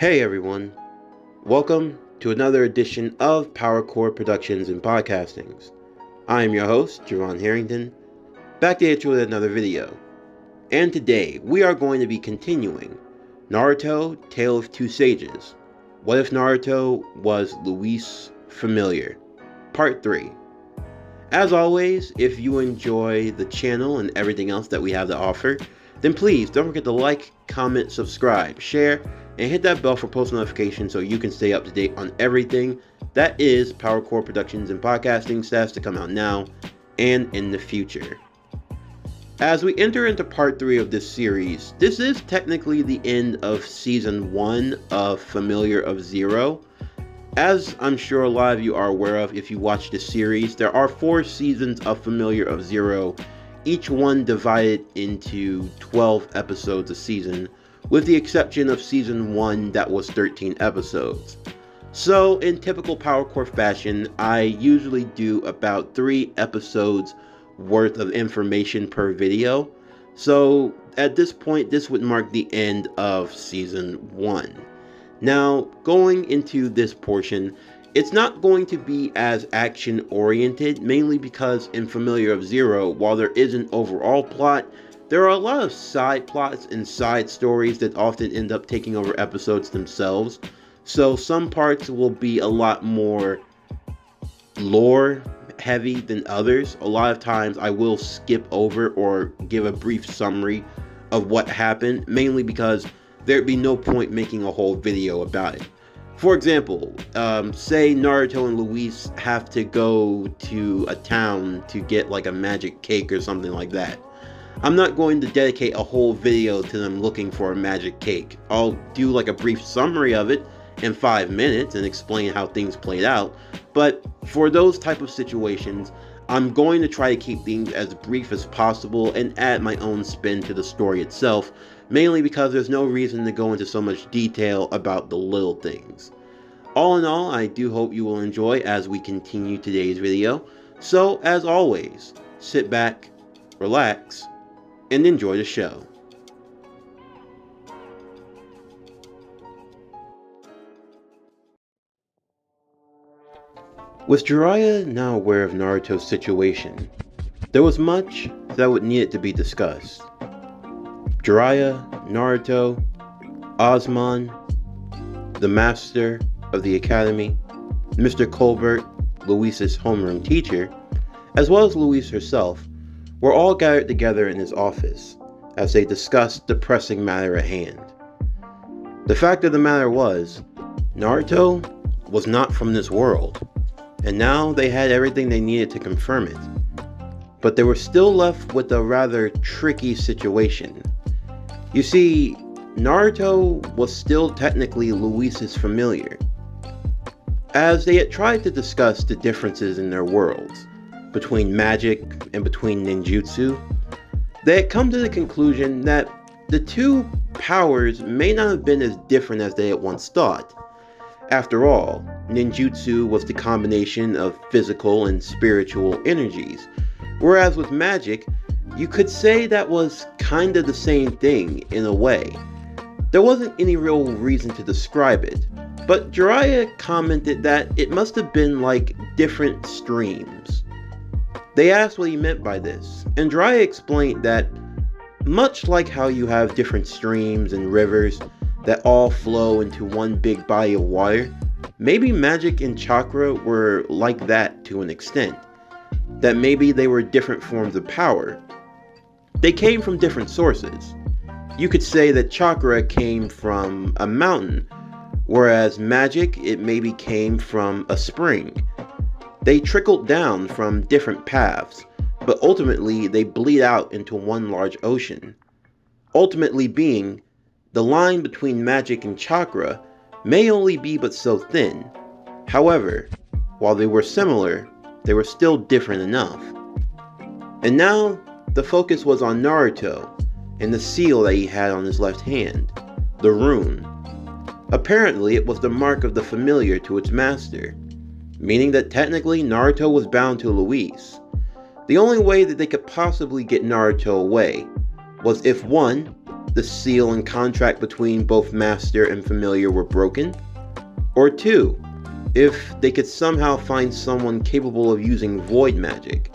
Hey everyone, welcome to another edition of PowerCore Productions and Podcastings. I am your host, Jerron Harrington, back at you with another video. And today, we are going to be continuing Naruto, Tale of Two Sages. What if Naruto was Louise Familiar? Part 3. As always, if you enjoy the channel and everything else that we have to offer, then please don't forget to like, comment, subscribe, share, and hit that bell for post notifications so you can stay up to date on everything that is PowerCore Productions and Podcasting stats to come out now and in the future. As we enter into part 3 of this series, this is technically the end of season 1 of Familiar of Zero. As I'm sure a lot of you are aware of if you watch the series, there are 4 seasons of Familiar of Zero, each one divided into 12 episodes a season, with the exception of season 1 that was 13 episodes. So in typical PowerCore fashion, I usually do about 3 episodes worth of information per video. So at this point, this would mark the end of season 1. Now, going into this portion, it's not going to be as action oriented, mainly because in Familiar of Zero, while there is an overall plot, there are a lot of side plots and side stories that often end up taking over episodes themselves. So some parts will be a lot more lore heavy than others. A lot of times I will skip over or give a brief summary of what happened, mainly because there'd be no point making a whole video about it. For example, say Naruto and Louise have to go to a town to get like a magic cake or something like that. I'm not going to dedicate a whole video to them looking for a magic cake. I'll do like a brief summary of it in 5 minutes and explain how things played out. But for those type of situations, I'm going to try to keep things as brief as possible and add my own spin to the story itself, mainly because there's no reason to go into so much detail about the little things. All in all, I do hope you will enjoy as we continue today's video. So as always, sit back, relax, and enjoy the show. With Jiraiya now aware of Naruto's situation, there was much that would need to be discussed. Jiraiya, Naruto, Osman, the master of the academy, Mr. Colbert, Louise's homeroom teacher, as well as Louise herself, were all gathered together in his office as they discussed the pressing matter at hand. The fact of the matter was, Naruto was not from this world, and now they had everything they needed to confirm it. But they were still left with a rather tricky situation. You see, Naruto was still technically Louise's familiar. As they had tried to discuss the differences in their worlds, between magic and between ninjutsu, they had come to the conclusion that the two powers may not have been as different as they had once thought. After all, ninjutsu was the combination of physical and spiritual energies, whereas with magic, you could say that was kind of the same thing in a way. There wasn't any real reason to describe it, but Jiraiya commented that it must have been like different streams. They asked what he meant by this, and Jiraiya explained that much like how you have different streams and rivers that all flow into one big body of water, maybe magic and chakra were like that to an extent. That maybe they were different forms of power. They came from different sources. You could say that chakra came from a mountain, whereas magic, it maybe came from a spring. They trickled down from different paths, but ultimately they bleed out into one large ocean. Ultimately being, the line between magic and chakra may only be but so thin. However, while they were similar, they were still different enough. And now, the focus was on Naruto and the seal that he had on his left hand, the rune. Apparently, it was the mark of the familiar to its master, meaning that technically Naruto was bound to Louise. The only way that they could possibly get Naruto away was if one, the seal and contract between both Master and Familiar were broken, or 2, if they could somehow find someone capable of using void magic.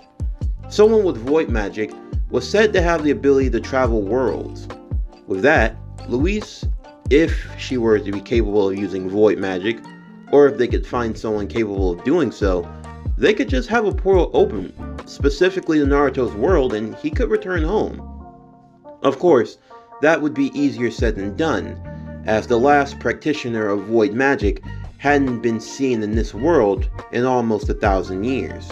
Someone with void magic was said to have the ability to travel worlds. With that, Louise, if she were to be capable of using void magic, or if they could find someone capable of doing so, they could just have a portal open, specifically to Naruto's world, and he could return home. Of course, that would be easier said than done, as the last practitioner of void magic hadn't been seen in this world in almost 1,000 years.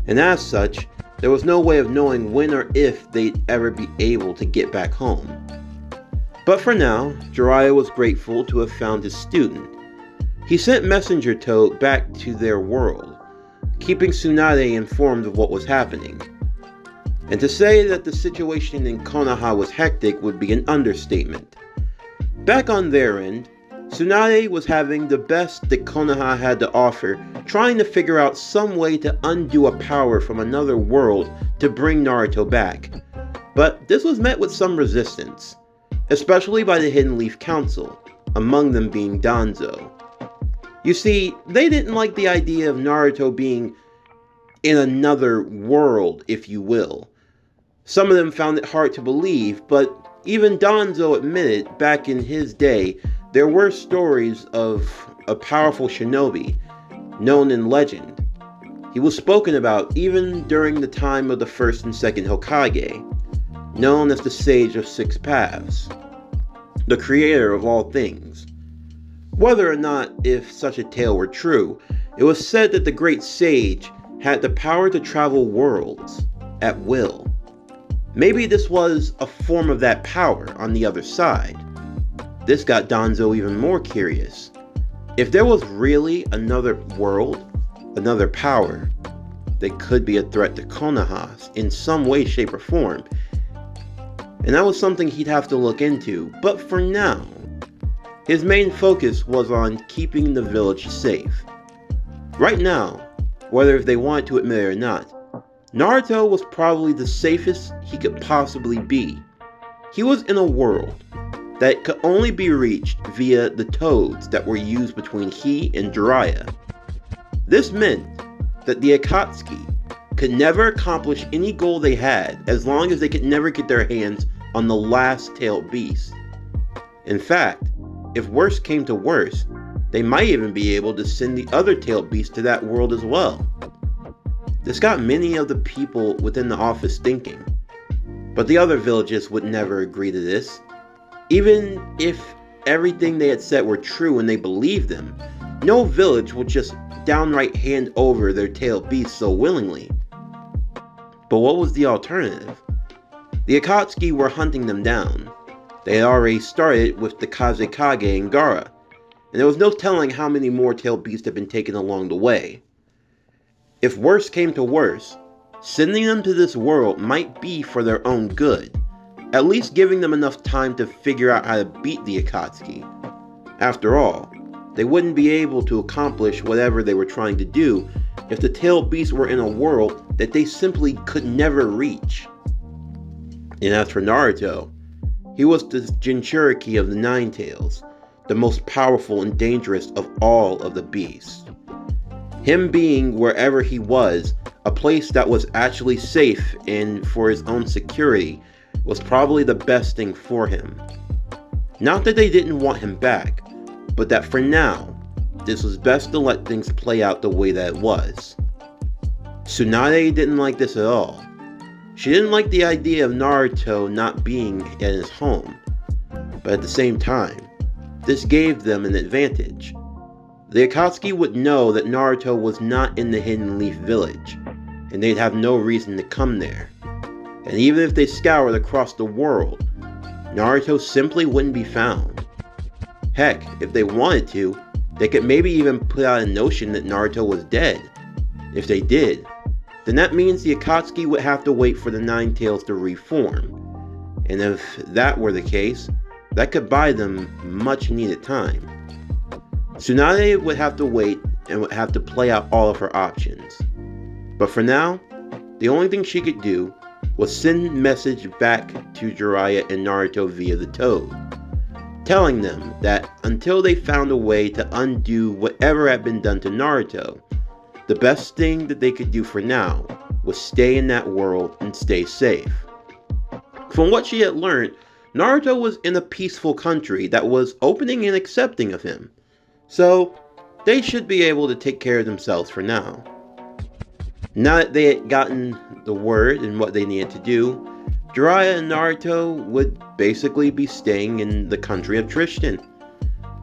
And as such, there was no way of knowing when or if they'd ever be able to get back home. But for now, Jiraiya was grateful to have found his student. He sent Messenger Toad back to their world, keeping Tsunade informed of what was happening. And to say that the situation in Konoha was hectic would be an understatement. Back on their end, Tsunade was having the best that Konoha had to offer, trying to figure out some way to undo a power from another world to bring Naruto back. But this was met with some resistance, especially by the Hidden Leaf Council, among them being Danzo. You see, they didn't like the idea of Naruto being in another world, if you will. Some of them found it hard to believe, but even Danzo admitted back in his day there were stories of a powerful shinobi, known in legend. He was spoken about even during the time of the first and second Hokage, known as the Sage of Six Paths, the creator of all things. Whether or not if such a tale were true, it was said that the great sage had the power to travel worlds at will. Maybe this was a form of that power on the other side. This got Danzo even more curious. If there was really another world, another power, that could be a threat to Konoha in some way, shape, or form. And that was something he'd have to look into, but for now, his main focus was on keeping the village safe. Right now, whether if they wanted to admit it or not, Naruto was probably the safest he could possibly be. He was in a world that could only be reached via the toads that were used between he and Jiraiya. This meant that the Akatsuki could never accomplish any goal they had as long as they could never get their hands on the last tailed beast. In fact, if worse came to worse, they might even be able to send the other tailed beast to that world as well. This got many of the people within the office thinking, but the other villages would never agree to this. Even if everything they had said were true and they believed them, no village would just downright hand over their tailed beasts so willingly. But what was the alternative? The Akatsuki were hunting them down. They had already started with the Kazekage and Gaara, and there was no telling how many more tailed beasts had been taken along the way. If worse came to worse, sending them to this world might be for their own good, at least giving them enough time to figure out how to beat the Akatsuki. After all, they wouldn't be able to accomplish whatever they were trying to do if the tailed beasts were in a world that they simply could never reach. And as for Naruto, he was the Jinchuriki of the Nine Tails, the most powerful and dangerous of all of the beasts. Him being wherever he was, a place that was actually safe and for his own security, was probably the best thing for him. Not that they didn't want him back, but that for now, this was best to let things play out the way that it was. Tsunade didn't like this at all. She didn't like the idea of Naruto not being at his home, but at the same time, this gave them an advantage. The Akatsuki would know that Naruto was not in the Hidden Leaf Village, and they'd have no reason to come there. And even if they scoured across the world, Naruto simply wouldn't be found. Heck, if they wanted to, they could maybe even put out a notion that Naruto was dead. If they did, then that means the Akatsuki would have to wait for the Nine Tails to reform. And if that were the case, that could buy them much needed time. Tsunade would have to wait and would have to play out all of her options. But for now, the only thing she could do was send a message back to Jiraiya and Naruto via the Toad, telling them that until they found a way to undo whatever had been done to Naruto, the best thing that they could do for now was stay in that world and stay safe. From what she had learned, Naruto was in a peaceful country that was opening and accepting of him, so they should be able to take care of themselves for now. Now that they had gotten the word and what they needed to do, Jiraiya and Naruto would basically be staying in the country of Tristan.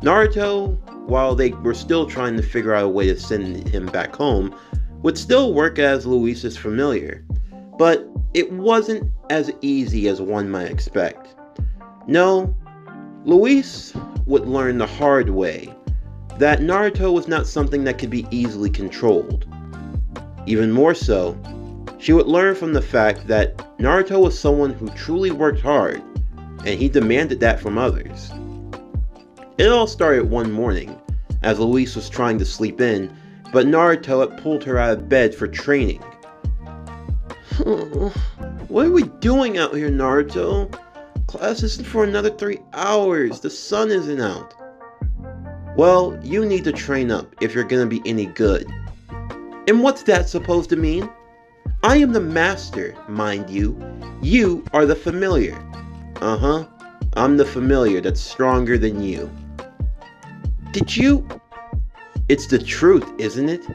Naruto, while they were still trying to figure out a way to send him back home, would still work as Louise's familiar, but it wasn't as easy as one might expect. No, Louise would learn the hard way that Naruto was not something that could be easily controlled. Even more so, she would learn from the fact that Naruto was someone who truly worked hard, and he demanded that from others. It all started one morning, as Louise was trying to sleep in, but Naruto had pulled her out of bed for training. What are we doing out here, Naruto? Class isn't for another 3 hours. The sun isn't out. Well, you need to train up if you're gonna be any good. And what's that supposed to mean? I am the master, mind you. You are the familiar. I'm the familiar that's stronger than you. Did you? It's the truth, isn't it?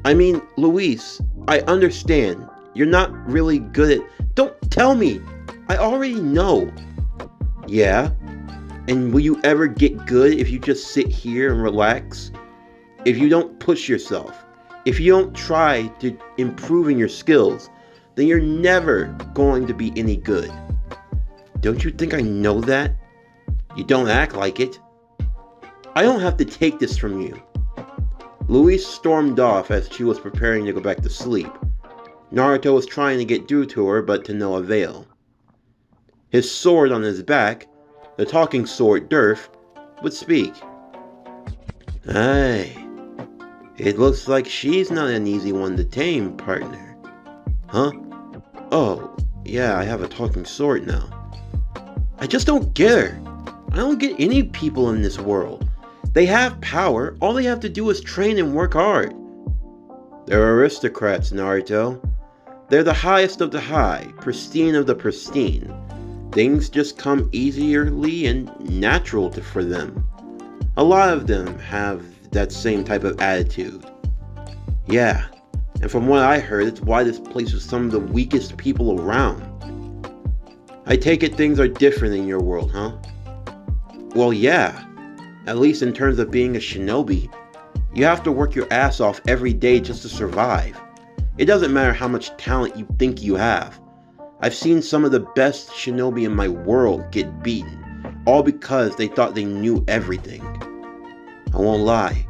I mean, Louise, I understand. You're not really good at... Don't tell me! I already know. Yeah? And will you ever get good if you just sit here and relax? If you don't push yourself? If you don't try to improve in your skills, then you're never going to be any good. Don't you think I know that? You don't act like it. I don't have to take this from you. Louise stormed off as she was preparing to go back to sleep. Naruto was trying to get through to her, but to no avail. His sword on his back, the talking sword Durf, would speak. Aye. It looks like she's not an easy one to tame, partner. Huh? Oh, yeah, I have a talking sword now. I just don't get her. I don't get any people in this world. They have power, all they have to do is train and work hard. They're aristocrats, Naruto. They're the highest of the high, pristine of the pristine. Things just come easily and natural for them. A lot of them have that same type of attitude. Yeah, and from what I heard, it's why this place is some of the weakest people around. I take it things are different in your world, huh? Well, yeah. At least in terms of being a shinobi. You have to work your ass off every day just to survive. It doesn't matter how much talent you think you have. I've seen some of the best shinobi in my world get beaten, all because they thought they knew everything. I won't lie,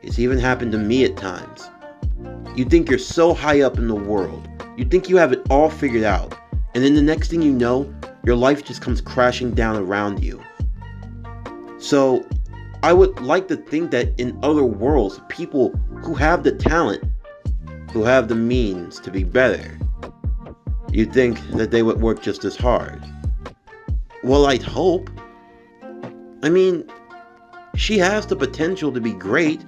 it's even happened to me at times. You think you're so high up in the world, you think you have it all figured out, and then the next thing you know, your life just comes crashing down around you. So, I would like to think that in other worlds, people who have the talent, who have the means to be better, you'd think that they would work just as hard. Well, I'd hope. I mean, she has the potential to be great.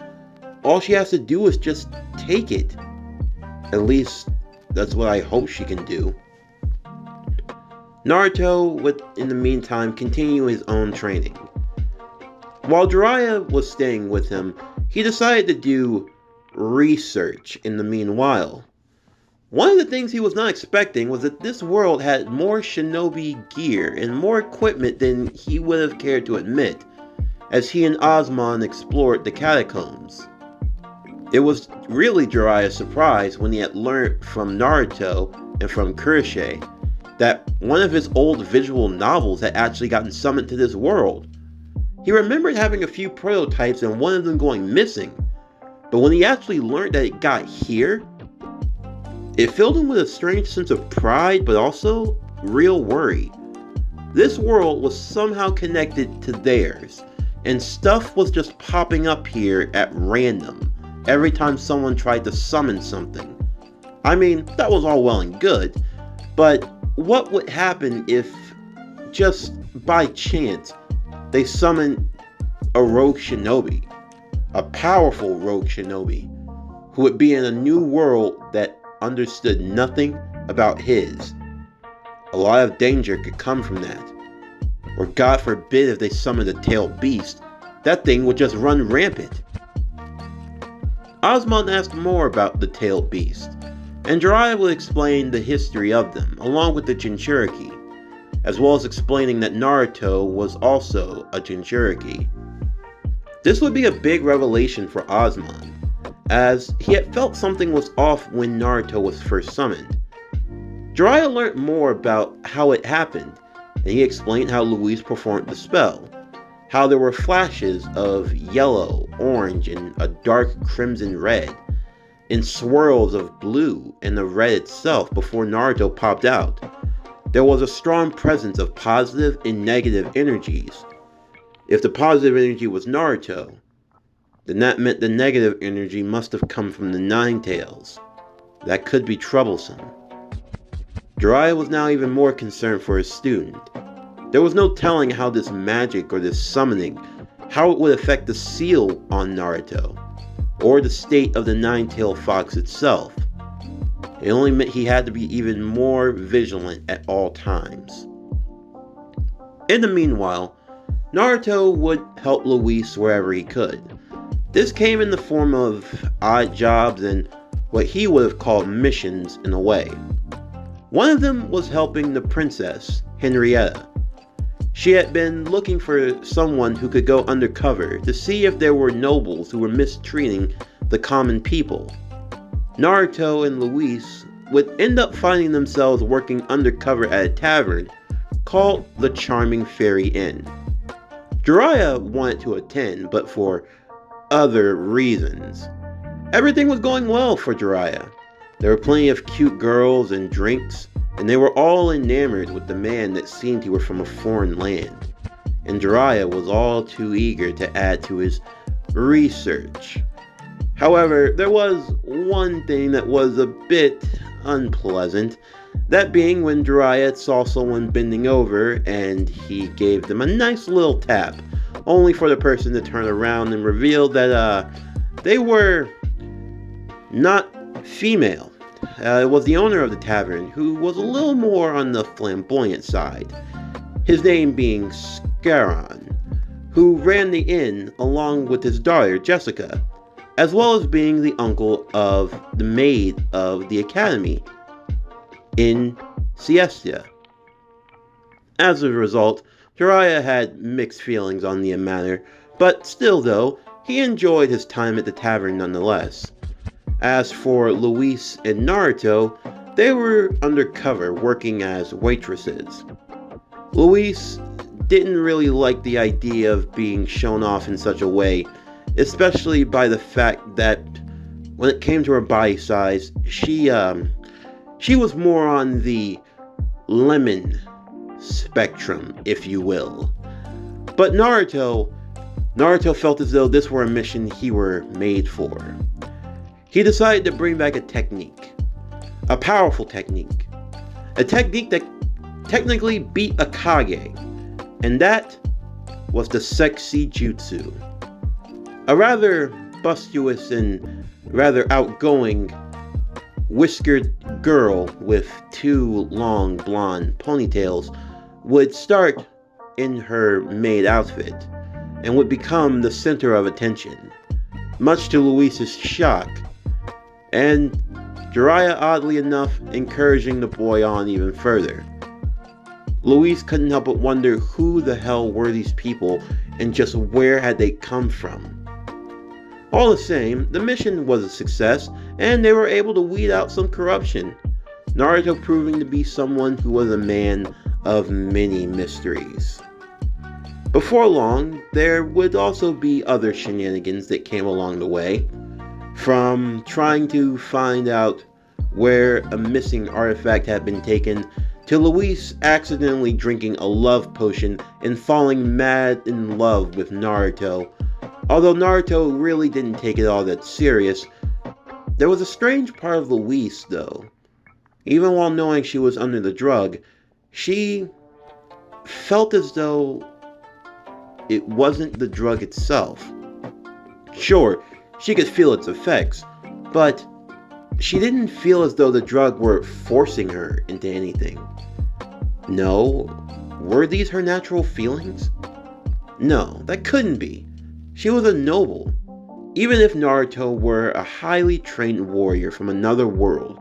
All she has to do is just take it. At least, that's what I hope she can do. Naruto would, in the meantime, continue his own training. While Jiraiya was staying with him, he decided to do research in the meanwhile. One of the things he was not expecting was that this world had more shinobi gear and more equipment than he would have cared to admit, as he and Osman explored the catacombs. It was really Jiraiya's surprise when he had learned from Naruto and from Kuroshige that one of his old visual novels had actually gotten summoned to this world. He remembered having a few prototypes and one of them going missing, but when he actually learned that it got here, it filled him with a strange sense of pride but also real worry. This world was somehow connected to theirs, and stuff was just popping up here at random every time someone tried to summon something. I mean, that was all well and good, But what would happen if, just by chance, they summoned a rogue shinobi, a powerful rogue shinobi, who would be in a new world that understood nothing about his? A lot of danger could come from that. Or God forbid if they summoned a tailed beast, that thing would just run rampant. Osmond asked more about the tailed beast, and Jiraiya would explain the history of them, along with the Jinchuriki, as well as explaining that Naruto was also a Jinchuriki. This would be a big revelation for Osmond, as he had felt something was off when Naruto was first summoned. Jiraiya learned more about how it happened, and he explained how Louise performed the spell, how there were flashes of yellow, orange, and a dark crimson red, and swirls of blue and the red itself before Naruto popped out. There was a strong presence of positive and negative energies. If the positive energy was Naruto, then that meant the negative energy must have come from the Nine Tails. That could be troublesome. Jiraiya was now even more concerned for his student. There was no telling how this magic or this summoning, how it would affect the seal on Naruto, or the state of the Nine-Tailed Fox itself. It only meant he had to be even more vigilant at all times. In the meanwhile, Naruto would help Louise wherever he could. This came in the form of odd jobs and what he would have called missions in a way. One of them was helping the princess, Henrietta. She had been looking for someone who could go undercover to see if there were nobles who were mistreating the common people. Naruto and Louise would end up finding themselves working undercover at a tavern called the Charming Fairy Inn. Jiraiya wanted to attend, but for other reasons. Everything was going well for Jiraiya. There were plenty of cute girls and drinks, and they were all enamored with the man that seemed he were from a foreign land. And Jiraiya was all too eager to add to his research. However, there was one thing that was a bit unpleasant, that being when Jiraiya saw someone bending over and he gave them a nice little tap, only for the person to turn around and reveal that they were not female. It was the owner of the tavern, who was a little more on the flamboyant side, his name being Scarron, who ran the inn along with his daughter Jessica, as well as being the uncle of the maid of the academy in Siesta. As a result, Jiraiya had mixed feelings on the matter, but still though, he enjoyed his time at the tavern nonetheless. As for Louise and Naruto, they were undercover working as waitresses. Louise didn't really like the idea of being shown off in such a way, especially by the fact that when it came to her body size, she was more on the lemon spectrum, if you will. But Naruto felt as though this were a mission he were made for. He decided to bring back a technique, a powerful technique, a technique that technically beat a Kage, and that was the sexy jutsu. A rather bustuous and rather outgoing whiskered girl with two long blonde ponytails would start in her maid outfit and would become the center of attention, much to Louise's shock, and Jiraiya, oddly enough, encouraging the boy on even further. Louise couldn't help but wonder who the hell were these people and just where had they come from. All the same, the mission was a success and they were able to weed out some corruption, Naruto proving to be someone who was a man of many mysteries. Before long, there would also be other shenanigans that came along the way, from trying to find out where a missing artifact had been taken, to Louise accidentally drinking a love potion and falling mad in love with Naruto. Although Naruto really didn't take it all that serious, there was a strange part of Louise though. Even while knowing she was under the drug, she felt as though it wasn't the drug itself. Sure, she could feel its effects, but she didn't feel as though the drug were forcing her into anything. No, were these her natural feelings? No, that couldn't be. She was a noble. Even if Naruto were a highly trained warrior from another world,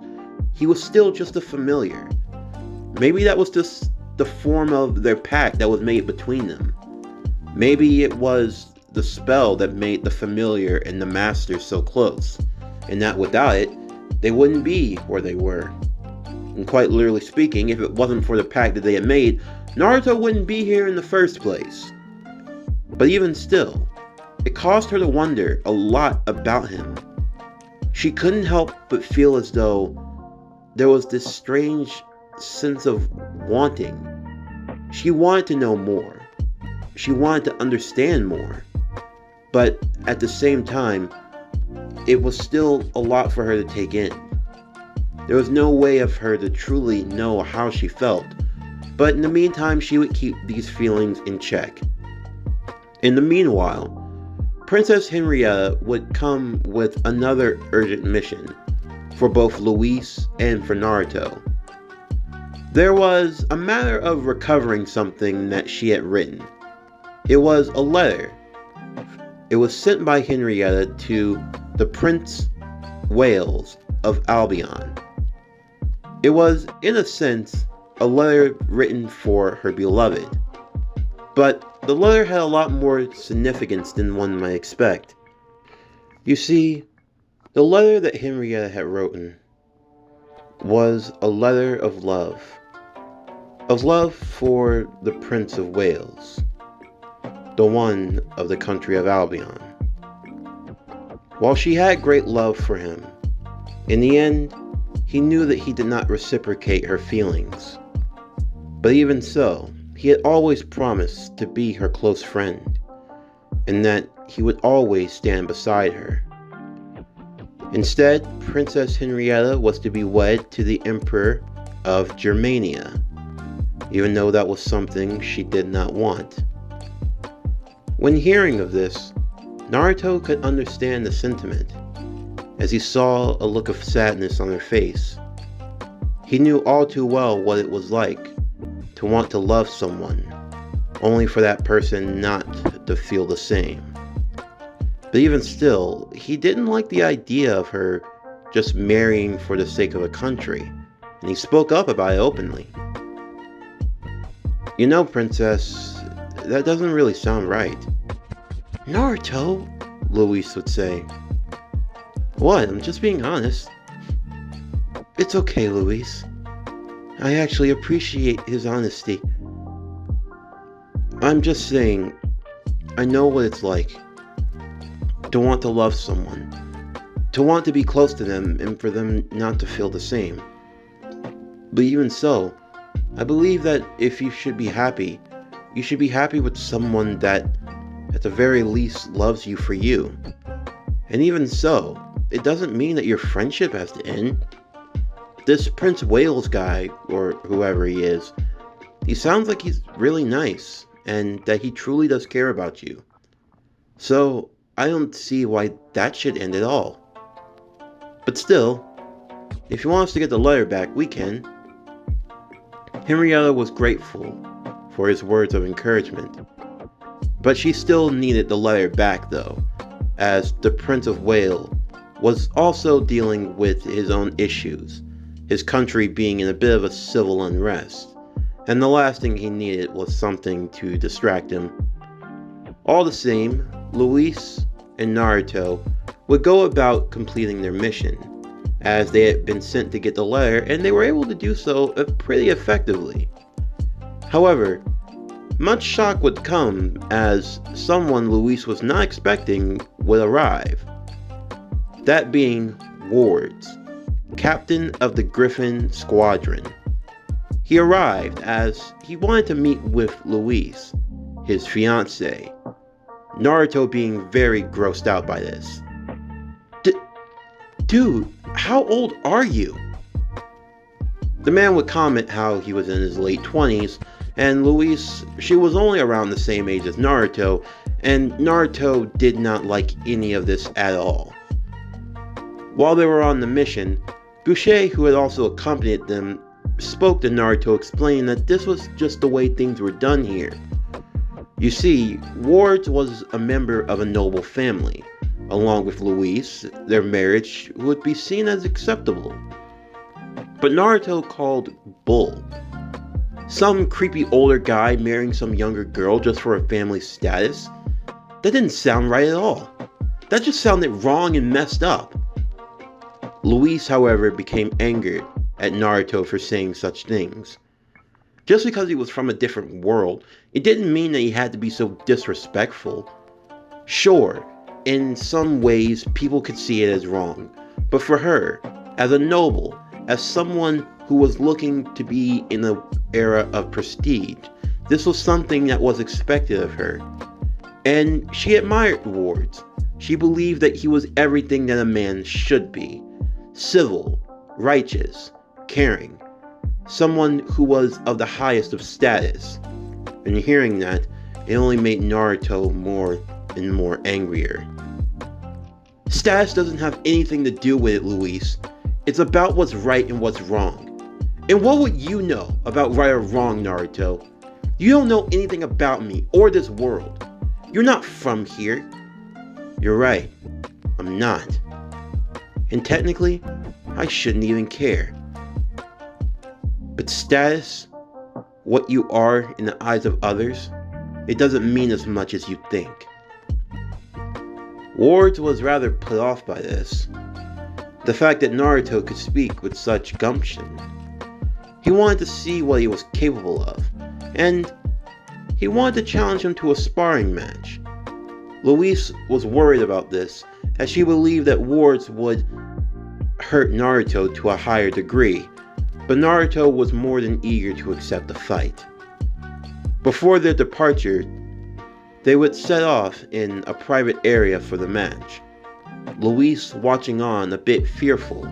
he was still just a familiar. Maybe that was just the form of their pact that was made between them. Maybe it was the spell that made the familiar and the master so close, and that without it, they wouldn't be where they were. And quite literally speaking, if it wasn't for the pact that they had made, Naruto wouldn't be here in the first place. But even still, it caused her to wonder a lot about him. She couldn't help but feel as though there was this strange sense of wanting. She wanted to know more. She wanted to understand more. But at the same time, it was still a lot for her to take in. There was no way of her to truly know how she felt, but in the meantime, she would keep these feelings in check. In the meanwhile, Princess Henrietta would come with another urgent mission for both Louise and for Naruto. There was a matter of recovering something that she had written. It was a letter. It was sent by Henrietta to the Prince Wales of Albion. It was, in a sense, a letter written for her beloved. But the letter had a lot more significance than one might expect. You see, the letter that Henrietta had written was a letter of love. Of love for the Prince of Wales, the one of the country of Albion. While she had great love for him, in the end, he knew that he did not reciprocate her feelings. But even so, he had always promised to be her close friend, and that he would always stand beside her. Instead, Princess Henrietta was to be wed to the Emperor of Germania, even though that was something she did not want. When hearing of this, Naruto could understand the sentiment, as he saw a look of sadness on her face. He knew all too well what it was like to want to love someone, only for that person not to feel the same. But even still, he didn't like the idea of her just marrying for the sake of a country, and he spoke up about it openly. "You know, Princess, that doesn't really sound right." "Naruto," Louise would say. "What? I'm just being honest." "It's okay, Louise. I actually appreciate his honesty. I'm just saying, I know what it's like to want to love someone, to want to be close to them and for them not to feel the same. But even so, I believe that if you should be happy, you should be happy with someone that, at the very least, loves you for you. And even so, it doesn't mean that your friendship has to end. This Prince Wales guy, or whoever he is, he sounds like he's really nice, and that he truly does care about you. So, I don't see why that should end at all. But still, if you want us to get the letter back, we can." Henrietta was grateful for his words of encouragement, but she still needed the letter back though, as the Prince of Wales was also dealing with his own issues, his country being in a bit of a civil unrest, and the last thing he needed was something to distract him. All the same, Louise and Naruto would go about completing their mission, as they had been sent to get the letter, and they were able to do so pretty effectively. However, much shock would come as someone Louise was not expecting would arrive. That being Wards, captain of the Griffin Squadron. He arrived as he wanted to meet with Louise, his fiancée, Naruto being very grossed out by this. Dude, how old are you?" The man would comment how he was in his late 20s, and Louise, she was only around the same age as Naruto, and Naruto did not like any of this at all. While they were on the mission, Boucher, who had also accompanied them, spoke to Naruto explaining that this was just the way things were done here. You see, Wards was a member of a noble family. Along with Louise, their marriage would be seen as acceptable. But Naruto called bull. Some creepy older guy marrying some younger girl just for a family status? That didn't sound right at all. That just sounded wrong and messed up. Louise, however, became angered at Naruto for saying such things. Just because he was from a different world, it didn't mean that he had to be so disrespectful. Sure, in some ways people could see it as wrong, but for her, as a noble, as someone who was looking to be in an era of prestige, this was something that was expected of her. And she admired Wards. She believed that he was everything that a man should be. Civil, righteous, caring, someone who was of the highest of status. And hearing that, it only made Naruto more and more angrier. Status doesn't have anything to do with it, Louise. It's about what's right and what's wrong. And what would you know about right or wrong, Naruto? You don't know anything about me or this world. You're not from here. You're right, I'm not. And technically, I shouldn't even care. But status, what you are in the eyes of others, it doesn't mean as much as you think. Wards was rather put off by this. The fact that Naruto could speak with such gumption. He wanted to see what he was capable of, and he wanted to challenge him to a sparring match. Louise was worried about this, as she believed that Wards would hurt Naruto to a higher degree, but Naruto was more than eager to accept the fight. Before their departure, they would set off in a private area for the match, Louise watching on a bit fearful.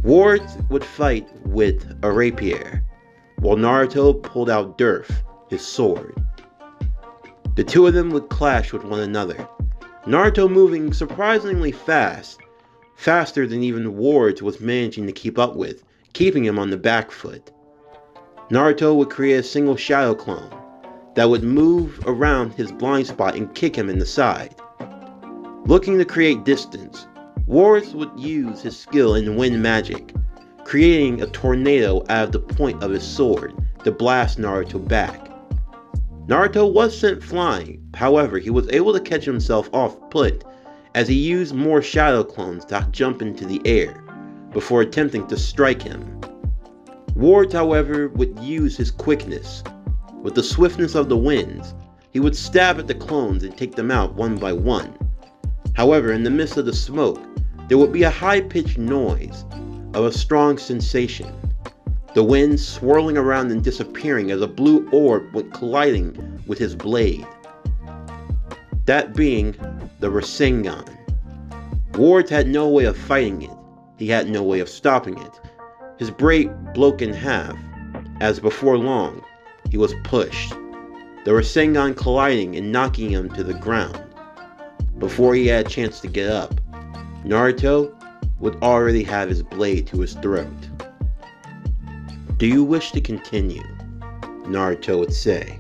Wards would fight with a rapier, while Naruto pulled out Durf, his sword. The two of them would clash with one another, Naruto moving surprisingly fast, faster than even Wards was managing to keep up with, keeping him on the back foot. Naruto would create a single shadow clone that would move around his blind spot and kick him in the side. Looking to create distance, Wards would use his skill in wind magic, creating a tornado out of the point of his sword to blast Naruto back. Naruto was sent flying, however he was able to catch himself off put as he used more shadow clones to jump into the air before attempting to strike him. Wards, however, would use his quickness. With the swiftness of the winds, he would stab at the clones and take them out one by one. However, in the midst of the smoke, there would be a high-pitched noise of a strong sensation. The wind swirling around and disappearing as a blue orb went colliding with his blade. That being the Rasengan. Wards had no way of fighting it. He had no way of stopping it. His blade broke in half, as before long, he was pushed, the Rasengan colliding and knocking him to the ground. Before he had a chance to get up, Naruto would already have his blade to his throat. "Do you wish to continue?" Naruto would say.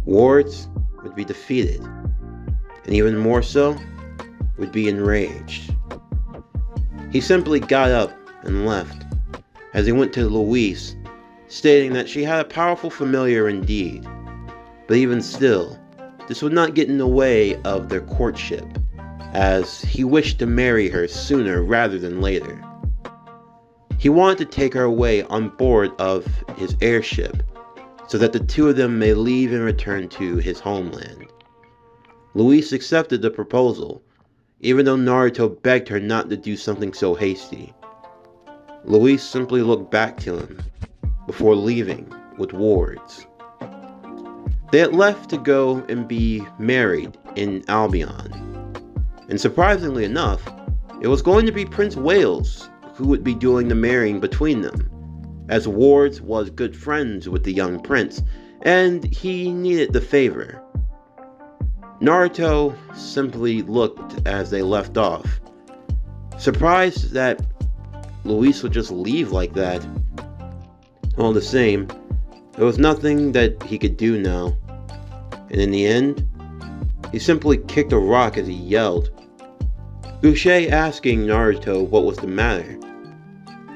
Wards would be defeated, and even more so, would be enraged. He simply got up and left, as he went to Louise, stating that she had a powerful familiar indeed, but even still, this would not get in the way of their courtship, as he wished to marry her sooner rather than later. He wanted to take her away on board of his airship, so that the two of them may leave and return to his homeland. Louise accepted the proposal, even though Naruto begged her not to do something so hasty. Louise simply looked back to him, before leaving with Wards. They had left to go and be married in Albion. And surprisingly enough, it was going to be Prince Wales who would be doing the marrying between them, as Wards was good friends with the young prince, and he needed the favor. Naruto simply looked as they left off, surprised that Louise would just leave like that. All the same, there was nothing that he could do now, and in the end, he simply kicked a rock as he yelled, Gouché asking Naruto what was the matter.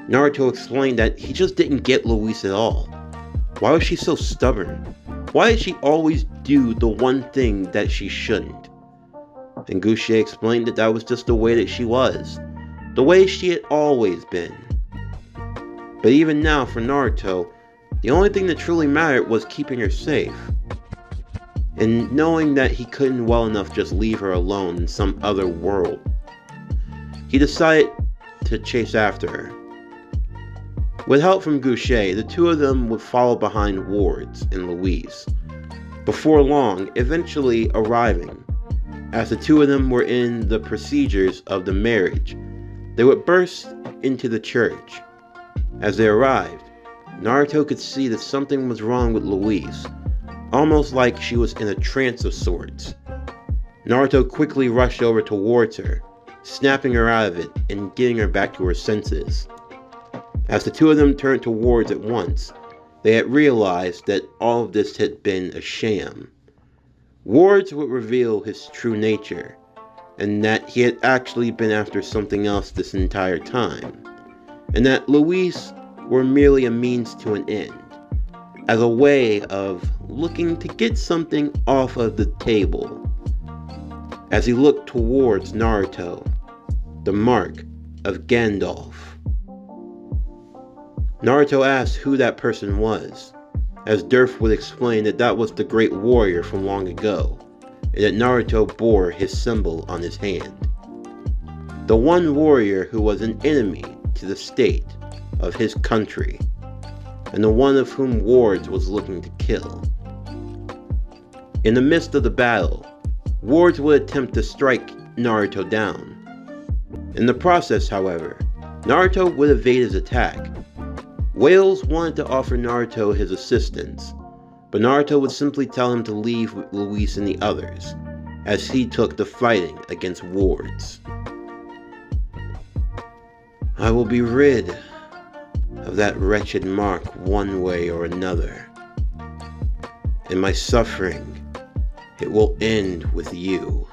Naruto explained that he just didn't get Louise at all. Why was she so stubborn? Why did she always do the one thing that she shouldn't? And Gouché explained that that was just the way that she was, the way she had always been. But even now for Naruto, the only thing that truly mattered was keeping her safe. And knowing that he couldn't well enough just leave her alone in some other world, he decided to chase after her. With help from Gouché, the two of them would follow behind Wards and Louise, before long eventually arriving. As the two of them were in the procedures of the marriage, they would burst into the church. As they arrived, Naruto could see that something was wrong with Louise, almost like she was in a trance of sorts. Naruto quickly rushed over towards her, snapping her out of it and getting her back to her senses. As the two of them turned towards at once, they had realized that all of this had been a sham. Wards would reveal his true nature, and that he had actually been after something else this entire time, and that Louise were merely a means to an end, as a way of looking to get something off of the table. As he looked towards Naruto, the mark of Gandalf. Naruto asked who that person was, as Durf would explain that that was the great warrior from long ago, and that Naruto bore his symbol on his hand. The one warrior who was an enemy to the state of his country, and the one of whom Wards was looking to kill. In the midst of the battle, Wards would attempt to strike Naruto down. In the process, however, Naruto would evade his attack. Wales wanted to offer Naruto his assistance, but Naruto would simply tell him to leave with Louise and the others, as he took to fighting against Wards. I will be rid of that wretched mark one way or another, and my suffering, it will end with you.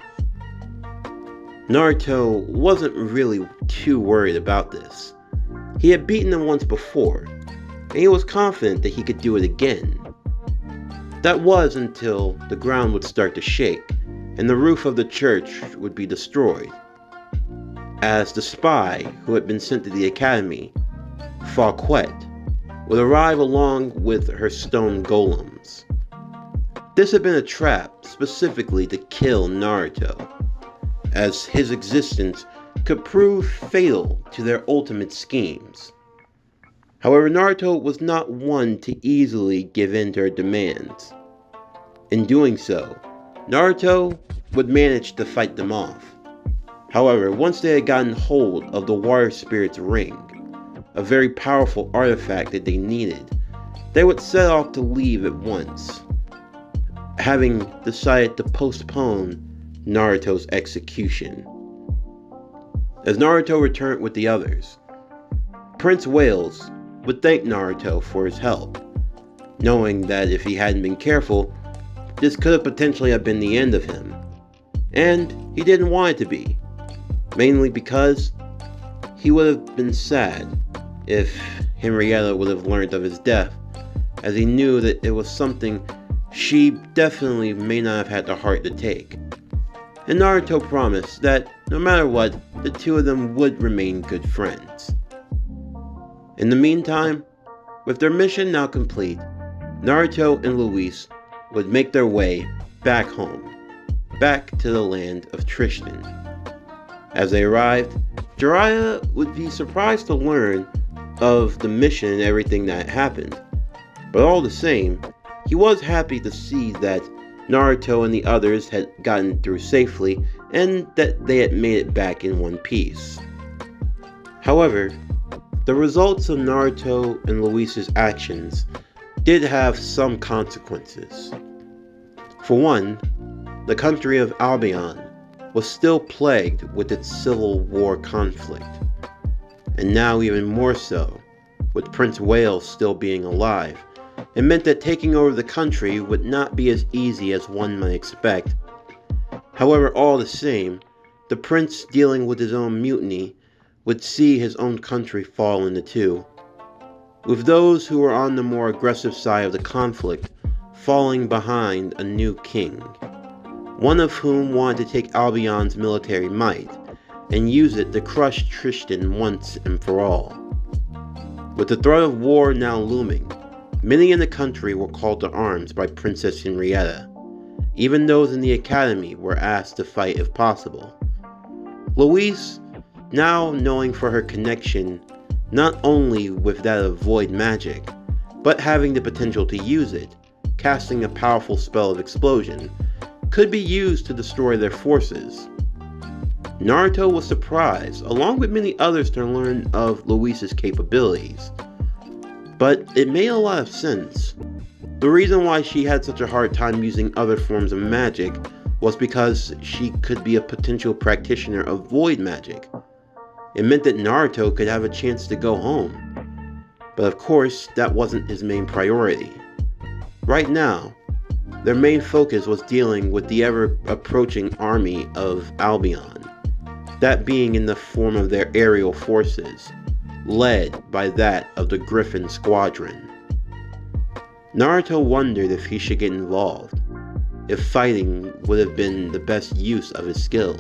Naruto wasn't really too worried about this. He had beaten him once before, and he was confident that he could do it again. That was until the ground would start to shake, and the roof of the church would be destroyed, as the spy who had been sent to the academy, Fawquet, would arrive along with her stone golems. This had been a trap specifically to kill Naruto, as his existence could prove fatal to their ultimate schemes. However, Naruto was not one to easily give in to her demands. In doing so, Naruto would manage to fight them off. However, once they had gotten hold of the Water Spirit's ring, a very powerful artifact that they needed, they would set off to leave at once, having decided to postpone Naruto's execution. As Naruto returned with the others, Prince Wales would thank Naruto for his help, knowing that if he hadn't been careful, this could have potentially have been the end of him. And he didn't want it to be, mainly because he would have been sad if Henrietta would have learned of his death, as he knew that it was something she definitely may not have had the heart to take. And Naruto promised that no matter what, the two of them would remain good friends. In the meantime, with their mission now complete, Naruto and Louise would make their way back home, back to the land of Tristan. As they arrived, Jiraiya would be surprised to learn of the mission and everything that happened, but all the same, he was happy to see that Naruto and the others had gotten through safely and that they had made it back in one piece. However, The results of Naruto and Louise's actions did have some consequences. For one, the country of Albion was still plagued with its civil war conflict, and now even more so, with Prince Wales still being alive. It meant that taking over the country would not be as easy as one might expect. However, all the same, the prince dealing with his own mutiny would see his own country fall into two, with those who were on the more aggressive side of the conflict falling behind a new king, one of whom wanted to take Albion's military might and use it to crush Tristan once and for all. With the threat of war now looming, many in the country were called to arms by Princess Henrietta. Even those in the academy were asked to fight if possible. Louise, now knowing for her connection not only with that of void magic, but having the potential to use it, casting a powerful spell of explosion, could be used to destroy their forces. Naruto was surprised, along with many others, to learn of Louise's capabilities. But it made a lot of sense. The reason why she had such a hard time using other forms of magic was because she could be a potential practitioner of void magic. It meant that Naruto could have a chance to go home. But of course, that wasn't his main priority. Right now, their main focus was dealing with the ever-approaching army of Albion, that being in the form of their aerial forces, led by that of the Griffin Squadron. Naruto wondered if he should get involved, if fighting would have been the best use of his skill.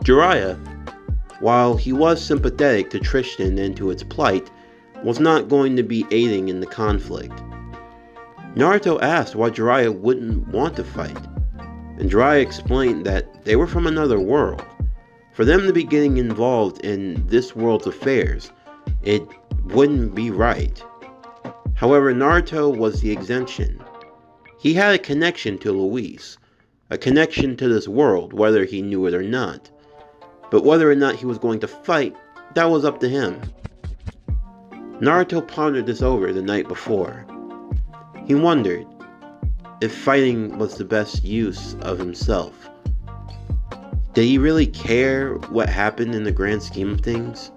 Jiraiya, while he was sympathetic to Tristan and to its plight, was not going to be aiding in the conflict. Naruto asked why Jiraiya wouldn't want to fight, and Jiraiya explained that they were from another world. For them to be getting involved in this world's affairs, it wouldn't be right. However, Naruto was the exemption. He had a connection to Louise, a connection to this world, whether he knew it or not. But whether or not he was going to fight, that was up to him. Naruto pondered this over the night before. He wondered if fighting was the best use of himself. Did he really care what happened in the grand scheme of things?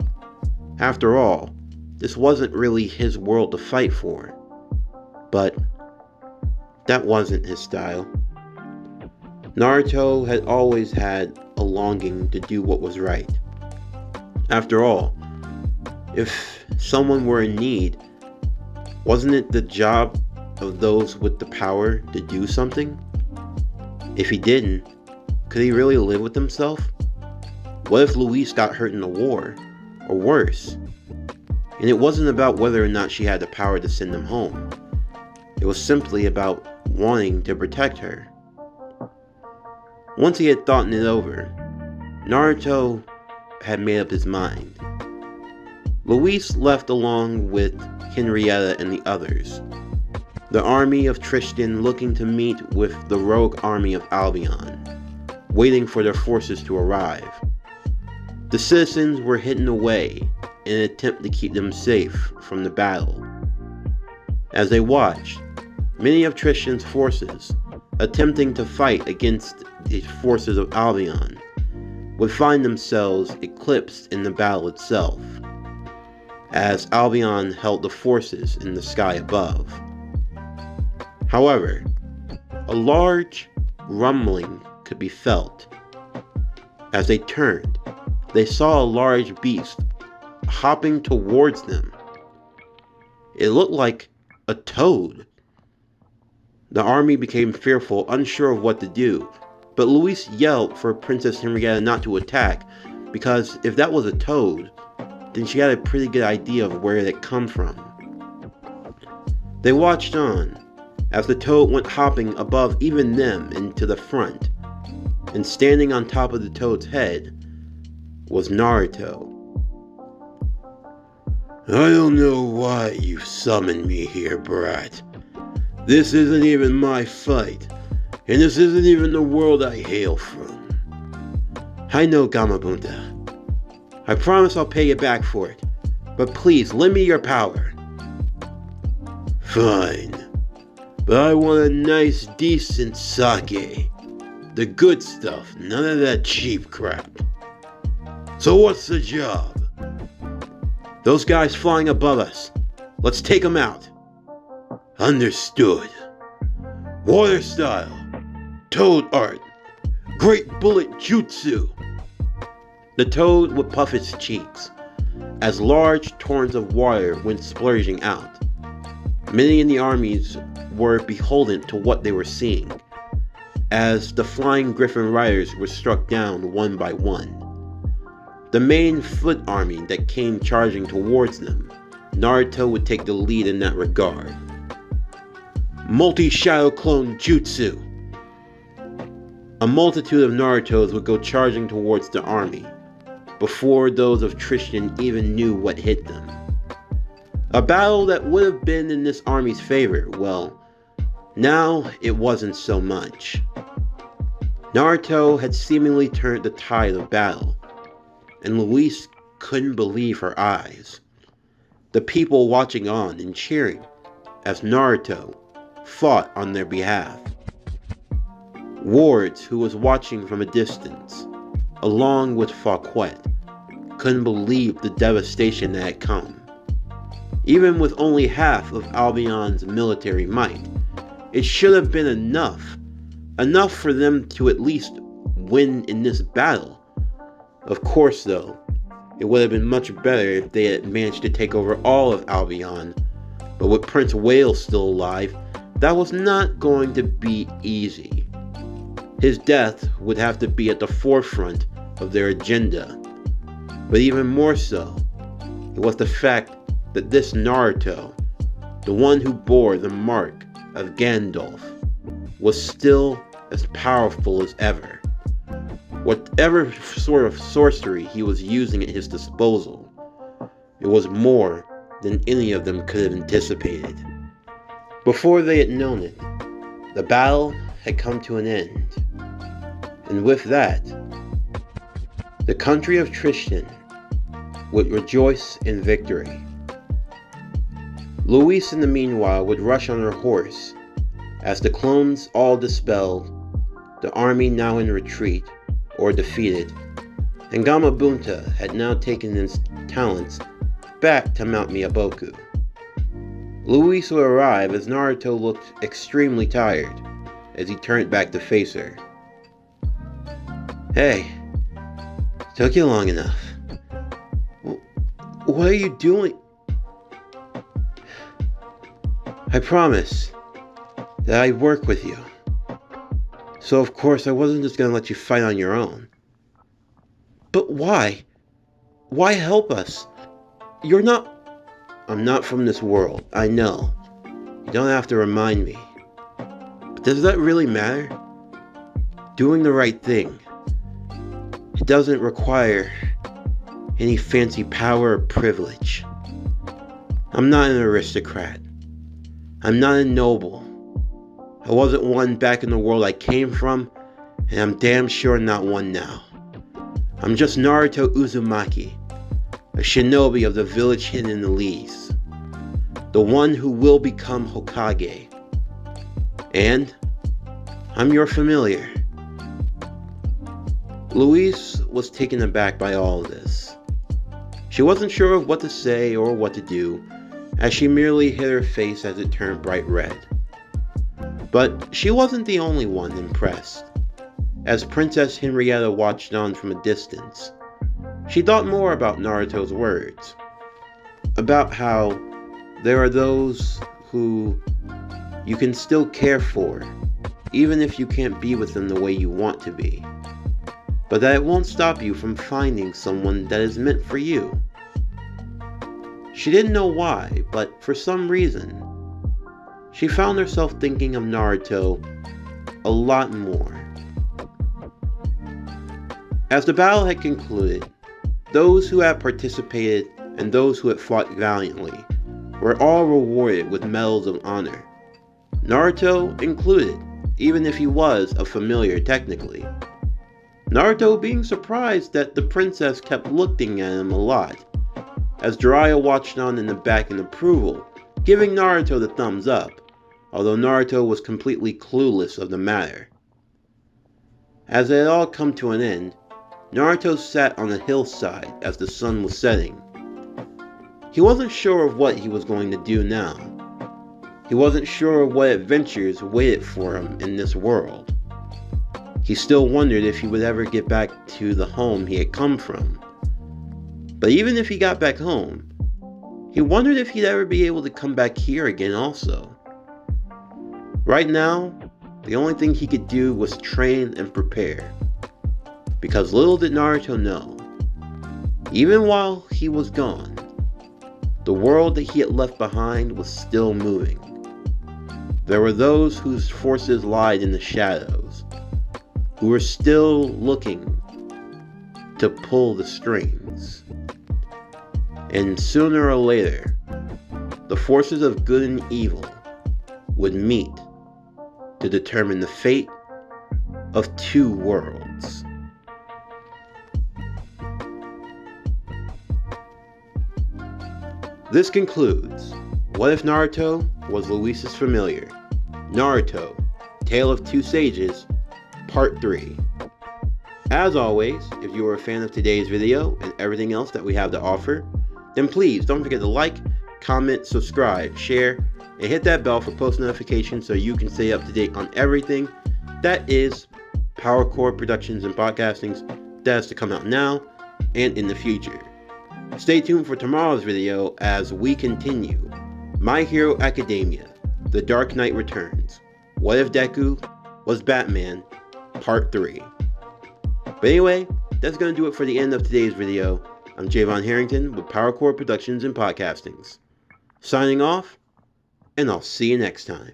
After all, this wasn't really his world to fight for. But that wasn't his style. Naruto had always had a longing to do what was right. After all, if someone were in need, wasn't it the job of those with the power to do something? If he didn't, could he really live with himself? What if Louise got hurt in the war, or worse? And it wasn't about whether or not she had the power to send him home. It was simply about wanting to protect her. Once he had thought it over, Naruto had made up his mind. Louise left along with Henrietta and the others, the army of Tristan looking to meet with the rogue army of Albion, waiting for their forces to arrive. The citizens were hidden away in an attempt to keep them safe from the battle. As they watched, many of Tristan's forces, attempting to fight against the forces of Albion, would find themselves eclipsed in the battle itself, as Albion held the forces in the sky above. However, a large rumbling could be felt. As they turned, they saw a large beast hopping towards them. It looked like a toad. The army became fearful, unsure of what to do, but Louise yelled for Princess Henrietta not to attack, because if that was a toad, then she had a pretty good idea of where it had come from. They watched on, as the toad went hopping above even them and to the front, and standing on top of the toad's head was Naruto. "I don't know why you summoned me here, brat. This isn't even my fight, and this isn't even the world I hail from. I know, Gamabunta. I promise I'll pay you back for it, but please lend me your power. Fine, but I want a nice, decent sake. The good stuff, none of that cheap crap. So what's the job? Those guys flying above us. Let's take them out. Understood. Water style. Toad art. Great bullet jutsu. The toad would puff its cheeks as large torrents of water went splurging out. Many in the armies were beholden to what they were seeing, as the flying griffin riders were struck down one by one. The main foot army that came charging towards them, Naruto would take the lead in that regard. Multi-shadow clone jutsu. A multitude of Narutos would go charging towards the army, before those of Tristan even knew what hit them. A battle that would have been in this army's favor, well, now it wasn't so much. Naruto had seemingly turned the tide of battle, and Louise couldn't believe her eyes. The people watching on and cheering as Naruto fought on their behalf. Wards, who was watching from a distance, along with Fauquet, couldn't believe the devastation that had come. Even with only half of Albion's military might, it should have been enough for them to at least win in this battle. Of course though, it would have been much better if they had managed to take over all of Albion, but with Prince Wales still alive, that was not going to be easy. His death would have to be at the forefront of their agenda. But even more so, it was the fact that this Naruto, the one who bore the mark of Gandalf, was still as powerful as ever. Whatever sort of sorcery he was using at his disposal, it was more than any of them could have anticipated. Before they had known it, the battle had come to an end. And with that, the country of Tristan would rejoice in victory. Louise, in the meanwhile, would rush on her horse, as the clones all dispelled, the army now in retreat, or defeated, and Gamabunta had now taken his talents back to Mount Miyaboku. Louise would arrive as Naruto looked extremely tired, as he turned back to face her. Hey, took you long enough. What are you doing? I promised that I'd work with you. So of course I wasn't just going to let you fight on your own. But why? Why help us? You're not... I'm not from this world, I know. You don't have to remind me. But does that really matter? Doing the right thing. It doesn't require any fancy power or privilege. I'm not an aristocrat. I'm not a noble. I wasn't one back in the world I came from, and I'm damn sure not one now. I'm just Naruto Uzumaki, a shinobi of the village hidden in the leaves. The one who will become Hokage. And I'm your familiar. Louise was taken aback by all of this. She wasn't sure of what to say or what to do, as she merely hid her face as it turned bright red. But she wasn't the only one impressed. As Princess Henrietta watched on from a distance, she thought more about Naruto's words. About how there are those who you can still care for, even if you can't be with them the way you want to be. But that it won't stop you from finding someone that is meant for you. She didn't know why, but for some reason, she found herself thinking of Naruto a lot more. As the battle had concluded, those who had participated and those who had fought valiantly were all rewarded with medals of honor. Naruto included, even if he was a familiar technically. Naruto being surprised that the princess kept looking at him a lot, as Jiraiya watched on in the back in approval, giving Naruto the thumbs up, although Naruto was completely clueless of the matter. As it had all come to an end, Naruto sat on a hillside as the sun was setting. He wasn't sure of what he was going to do now. He wasn't sure of what adventures waited for him in this world. He still wondered if he would ever get back to the home he had come from. But even if he got back home, he wondered if he'd ever be able to come back here again also. Right now, the only thing he could do was train and prepare. Because little did Naruto know, even while he was gone, the world that he had left behind was still moving. There were those whose forces lied in the shadows, who were still looking to pull the strings. And sooner or later, the forces of good and evil would meet to determine the fate of two worlds. This concludes What If Naruto Was Louise's Familiar? Naruto, Tale of Two Sages, Part 3. As always, if you are a fan of today's video and everything else that we have to offer, then please don't forget to like, comment, subscribe, share, and hit that bell for post notifications so you can stay up to date on everything that is PowerCore Productions and Podcastings that has to come out now and in the future. Stay tuned for tomorrow's video as we continue My Hero Academia, The Dark Knight Returns, What If Deku Was Batman, Part 3. But anyway, that's going to do it for the end of today's video. I'm Javon Harrington with PowerCore Productions and Podcastings. Signing off, and I'll see you next time.